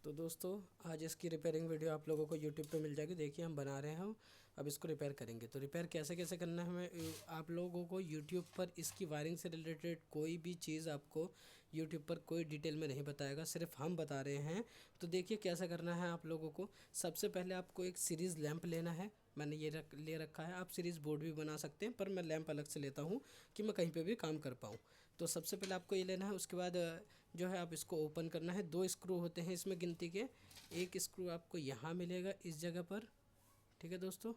तो दोस्तों आज इसकी रिपेयरिंग वीडियो आप लोगों को यूट्यूब पे मिल जाएगी। देखिए हम बना रहे हैं, अब इसको रिपेयर करेंगे। तो रिपेयर कैसे कैसे करना है हमें, आप लोगों को यूट्यूब पर इसकी वायरिंग से रिलेटेड कोई भी चीज़ आपको यूट्यूब पर कोई डिटेल में नहीं बताएगा, सिर्फ हम बता रहे हैं। तो देखिए कैसा करना है आप लोगों को। सबसे पहले आपको एक सीरीज़ लैंप लेना है। मैंने ये ले रखा है, आप सीरीज़ बोर्ड भी बना सकते हैं, पर मैं लैंप अलग से लेता हूँ कि मैं कहीं पे भी काम कर पाऊँ। तो सबसे पहले आपको ये लेना है। उसके बाद जो है आप इसको ओपन करना है। 2 स्क्रू होते हैं इसमें गिनती के। एक स्क्रू आपको यहाँ मिलेगा इस जगह पर, ठीक है दोस्तों।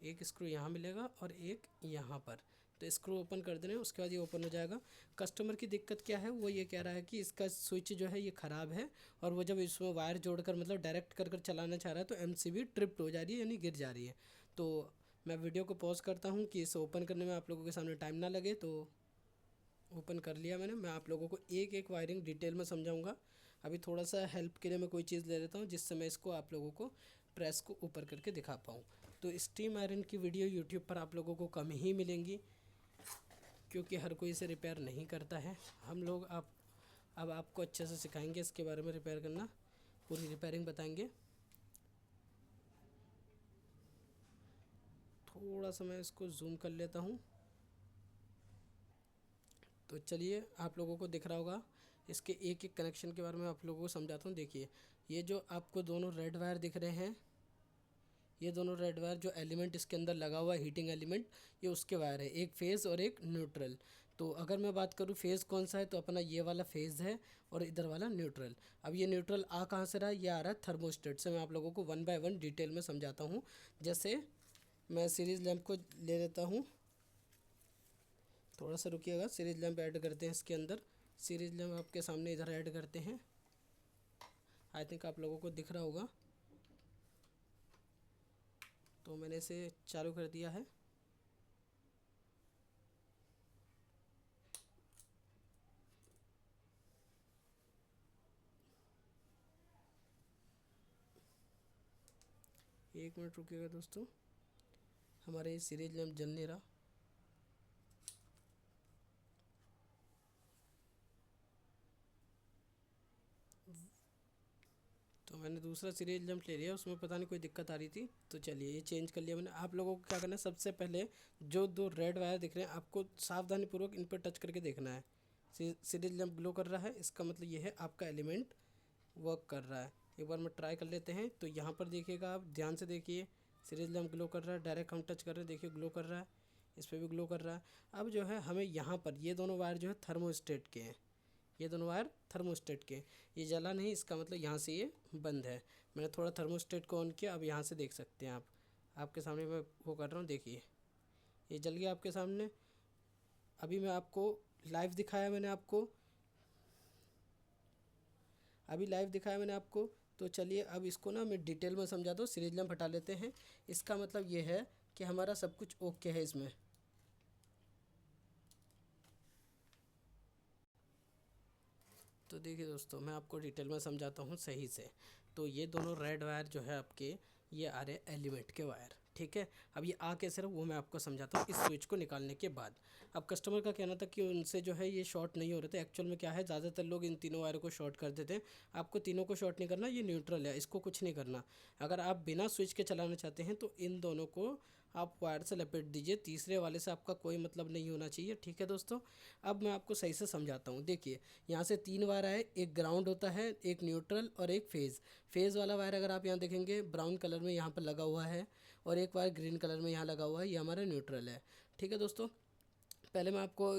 एक स्क्रू यहाँ मिलेगा और एक यहाँ पर। तो स्क्रू ओपन कर देना है, उसके बाद ये ओपन हो जाएगा। कस्टमर की दिक्कत क्या है, वो ये कह रहा है कि इसका स्विच जो है ये ख़राब है, और वो जब इसमें वायर जोड़कर मतलब डायरेक्ट कर कर चलाना चाह रहा है तो एमसीबी ट्रिप्ड हो जा रही है, यानी गिर जा रही है। तो मैं वीडियो को पॉज करता हूँ कि इसे ओपन करने में आप लोगों के सामने टाइम ना लगे। तो ओपन कर लिया मैंने। मैं आप लोगों को एक एक वायरिंग डिटेल में समझाऊंगा। अभी थोड़ा सा हेल्प के लिए मैं कोई चीज़ ले लेता हूँ जिससे मैं इसको आप लोगों को प्रेस को ऊपर करके दिखा पाऊँ। तो स्टीम आयरन की वीडियो यूट्यूब पर आप लोगों को कम ही मिलेंगी, क्योंकि हर कोई इसे रिपेयर नहीं करता है। हम लोग अब आपको अच्छे से सिखाएंगे इसके बारे में रिपेयर करना, पूरी रिपेयरिंग बताएंगे। थोड़ा सा मैं इसको जूम कर लेता हूँ। तो चलिए आप लोगों को दिख रहा होगा। इसके एक एक कनेक्शन के बारे में आप लोगों को समझाता हूँ। देखिए ये जो आपको दोनों रेड वायर दिख रहे हैं, ये दोनों रेड वायर जो एलिमेंट इसके अंदर लगा हुआ है, हीटिंग एलिमेंट, ये उसके वायर है, एक फेज़ और एक न्यूट्रल। तो अगर मैं बात करूँ फेज़ कौन सा है, तो अपना ये वाला फेज़ है और इधर वाला न्यूट्रल। अब ये न्यूट्रल आ कहाँ से रहा है, ये आ रहा है थर्मोस्टेट से। मैं आप लोगों को 1 बाय 1 डिटेल में समझाता हूँ। जैसे मैं सीरीज़ लैंप को ले लेता हूँ, थोड़ा सा रुकिएगा। सीरीज लैंप ऐड करते हैं इसके अंदर। सीरीज लैंप आपके सामने इधर ऐड करते हैं। आई थिंक आप लोगों को दिख रहा होगा। तो मैंने इसे चालू कर दिया है। एक मिनट रुकिएगा दोस्तों, हमारे ये सीरीज लैंप जल नहीं रहा। तो मैंने दूसरा सीरीज लैंप ले लिया, उसमें पता नहीं कोई दिक्कत आ रही थी। तो चलिए ये चेंज कर लिया मैंने। आप लोगों को क्या करना है, सबसे पहले जो 2 रेड वायर दिख रहे हैं आपको सावधानीपूर्वक इन पर टच करके देखना है। सीरीज लैंप ग्लो कर रहा है, इसका मतलब ये है आपका एलिमेंट वर्क कर रहा है। एक बार मैं ट्राई कर लेते हैं। तो यहाँ पर देखिएगा, आप ध्यान से देखिए, सीरीज लैंप ग्लो कर रहा है। डायरेक्ट हम टच कर रहे हैं, देखिए ग्लो कर रहा है। इस पर भी ग्लो कर रहा है। अब जो है हमें यहाँ पर ये दोनों वायर जो है थर्मोस्टेट के हैं, ये दोनों वायर थर्मोस्टेट के। ये जला नहीं, इसका मतलब यहाँ से ये बंद है। मैंने थोड़ा थर्मोस्टेट को ऑन किया। अब यहाँ से देख सकते हैं आप, आपके सामने मैं वो कर रहा हूँ, देखिए ये जल गया आपके सामने। अभी मैं आपको लाइव दिखाया, मैंने आपको अभी लाइव दिखाया मैंने आपको। तो चलिए अब इसको ना मैं डिटेल में समझाता हूँ। सीरीज लैंप हटा लेते हैं। इसका मतलब ये है कि हमारा सब कुछ ओके है इसमें। तो देखिए दोस्तों, मैं आपको डिटेल में समझाता हूँ सही से। तो ये दोनों रेड वायर जो है आपके, ये आ रहे एलिमेंट के वायर, ठीक है। अब ये आ कैसे रहा वो मैं आपको समझाता हूँ इस स्विच को निकालने के बाद। अब कस्टमर का कहना था कि उनसे जो है ये शॉर्ट नहीं हो रहे थे। एक्चुअल में क्या है, ज़्यादातर लोग इन तीनों वायर को शॉर्ट कर देते हैं। आपको तीनों को शॉर्ट नहीं करना, ये न्यूट्रल है, इसको कुछ नहीं करना। अगर आप बिना स्विच के चलाना चाहते हैं तो इन दोनों को आप वायर से लपेट दीजिए। तीसरे वाले से आपका कोई मतलब नहीं होना चाहिए, ठीक है दोस्तों। अब मैं आपको सही से समझाता हूँ। देखिए यहाँ से 3 वायर आए, एक ग्राउंड होता है, एक न्यूट्रल और एक फेज़। फेज़ वाला वायर अगर आप यहाँ देखेंगे ब्राउन कलर में यहाँ पर लगा हुआ है, और एक वायर ग्रीन कलर में यहाँ लगा हुआ है, ये हमारा न्यूट्रल है, ठीक है दोस्तों। पहले मैं आपको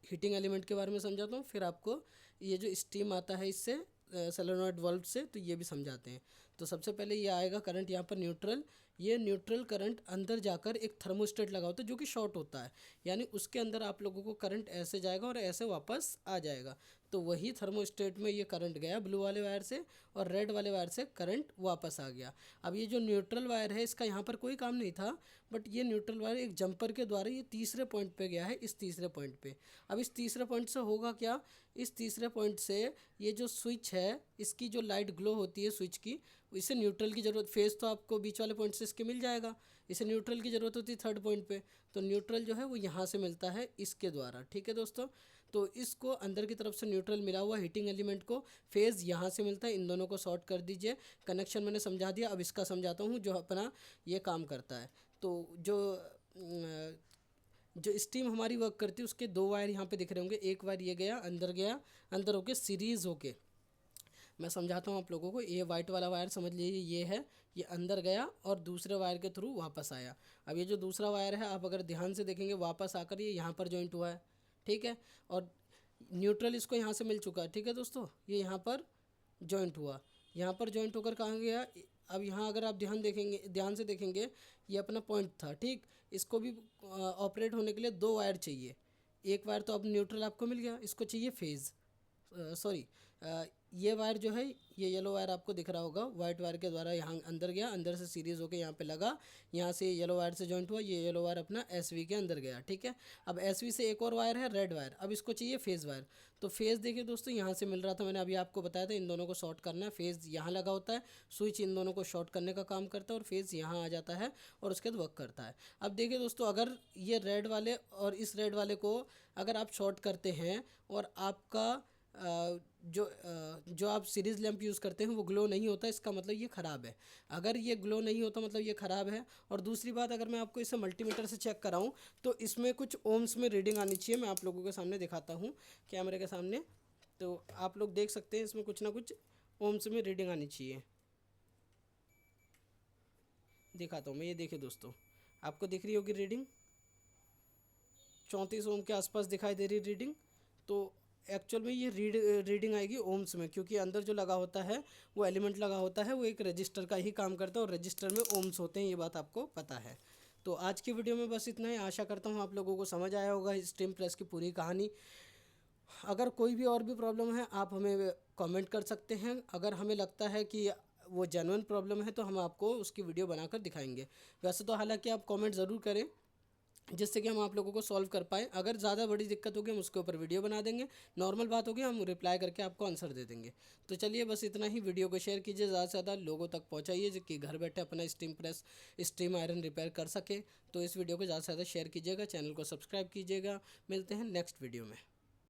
हीटिंग एलिमेंट के बारे में समझाता हूँ, फिर आपको ये जो स्टीम आता है इससे सोलेनॉइड वाल्व से, तो ये भी समझाते हैं। तो सबसे पहले ये आएगा करंट यहाँ पर न्यूट्रल। ये न्यूट्रल करंट अंदर जाकर एक थर्मोस्टेट लगा होता है जो कि शॉर्ट होता है, यानी उसके अंदर आप लोगों को करंट ऐसे जाएगा और ऐसे वापस आ जाएगा। तो वही थर्मोस्टेट में ये करंट गया ब्लू वाले वायर से, और रेड वाले वायर से करंट वापस आ गया। अब ये जो न्यूट्रल वायर है इसका यहाँ पर कोई काम नहीं था, बट ये न्यूट्रल वायर एक जंपर के द्वारा ये तीसरे पॉइंट पे गया है, इस तीसरे पॉइंट पे। अब इस तीसरे पॉइंट से होगा क्या, इस तीसरे पॉइंट से ये जो स्विच है, इसकी जो लाइट ग्लो होती है स्विच की, इसे न्यूट्रल की ज़रूरत, फेस तो आपको बीच वाले पॉइंट से इसके मिल जाएगा, इसे न्यूट्रल की ज़रूरत होती है थर्ड पॉइंट पे। तो न्यूट्रल जो है वो यहाँ से मिलता है इसके द्वारा, ठीक है दोस्तों। तो इसको अंदर की तरफ से न्यूट्रल मिला हुआ हीटिंग एलिमेंट को फेज़ यहाँ से मिलता है, इन दोनों को शॉर्ट कर दीजिए। कनेक्शन मैंने समझा दिया, अब इसका समझाता हूँ जो अपना ये काम करता है। तो जो स्टीम हमारी वर्क करती है उसके दो वायर यहाँ पे दिख रहे होंगे, एक वायर ये गया अंदर होके सीरीज़ होके, मैं समझाता हूँ आप लोगों को। ये वाइट वाला वायर समझ लीजिए ये है, ये अंदर गया और दूसरे वायर के थ्रू वापस आया। अब ये जो दूसरा वायर है आप अगर ध्यान से देखेंगे वापस आकर ये यहाँ पर जॉइंट हुआ है, ठीक है, और न्यूट्रल इसको यहाँ से मिल चुका है, ठीक है दोस्तों। ये यहाँ पर जॉइंट हुआ, यहाँ पर जॉइंट होकर कहाँ गया। अब यहाँ अगर आप ध्यान से देखेंगे ये अपना पॉइंट था, ठीक। इसको भी ऑपरेट होने के लिए दो वायर चाहिए, एक वायर तो अब न्यूट्रल आपको मिल गया, इसको चाहिए फेज़, सॉरी ये वायर जो है, ये येलो वायर आपको दिख रहा होगा, वाइट वायर के द्वारा यहाँ अंदर गया, अंदर से सीरीज़ होकर यहाँ पे लगा, यहाँ से येलो वायर से जॉइंट हुआ, ये येलो वायर अपना एसवी के अंदर गया, ठीक है। अब एसवी से एक और वायर है रेड वायर, अब इसको चाहिए फेज़ वायर। तो फेज़ देखिए दोस्तों यहाँ से मिल रहा था, मैंने अभी आपको बताया था इन दोनों को शॉर्ट करना है। फेज़ यहाँ लगा होता है, स्विच इन दोनों को शॉर्ट करने का काम करता है और फेज़ यहाँ आ जाता है और उसके बाद वर्क करता है। अब देखिए दोस्तों, अगर ये रेड वाले और इस रेड वाले को अगर आप शॉर्ट करते हैं और आपका जो आप सीरीज़ लैंप यूज़ करते हैं वो ग्लो नहीं होता, इसका मतलब ये ख़राब है। अगर ये ग्लो नहीं होता मतलब ये ख़राब है। और दूसरी बात, अगर मैं आपको इसे मल्टीमीटर से चेक कराऊं तो इसमें कुछ ओम्स में रीडिंग आनी चाहिए। मैं आप लोगों के सामने दिखाता हूं कैमरे के सामने, तो आप लोग देख सकते हैं इसमें कुछ ना कुछ ओम्स में रीडिंग आनी चाहिए। दिखाता हूँ मैं, ये देखिए दोस्तों, आपको दिख रही होगी रीडिंग 34 ओम के आसपास दिखाई दे रही रीडिंग। तो एक्चुअल में ये रीडिंग आएगी ओम्स में, क्योंकि अंदर जो लगा होता है वो एलिमेंट लगा होता है, वो एक रजिस्टर का ही काम करता है और रजिस्टर में ओम्स होते हैं, ये बात आपको पता है। तो आज की वीडियो में बस इतना ही। आशा करता हूँ आप लोगों को समझ आया होगा स्टीम प्रेस की पूरी कहानी। अगर कोई भी और भी प्रॉब्लम है आप हमें कमेंट कर सकते हैं। अगर हमें लगता है कि वो जेन्युइन प्रॉब्लम है तो हम आपको उसकी वीडियो बनाकर दिखाएंगे। वैसे तो हालांकि आप कमेंट ज़रूर करें जिससे कि हम आप लोगों को सॉल्व कर पाएँ। अगर ज़्यादा बड़ी दिक्कत होगी हम उसके ऊपर वीडियो बना देंगे, नॉर्मल बात होगी हम रिप्लाई करके आपको आंसर दे देंगे। तो चलिए बस इतना ही। वीडियो को शेयर कीजिए, ज़्यादा से ज़्यादा लोगों तक पहुँचाइए जो कि घर बैठे अपना steam press steam iron repair कर सके। तो इस वीडियो को ज़्यादा से ज़्यादा शेयर कीजिएगा, चैनल को सब्सक्राइब कीजिएगा। मिलते हैं नेक्स्ट वीडियो में।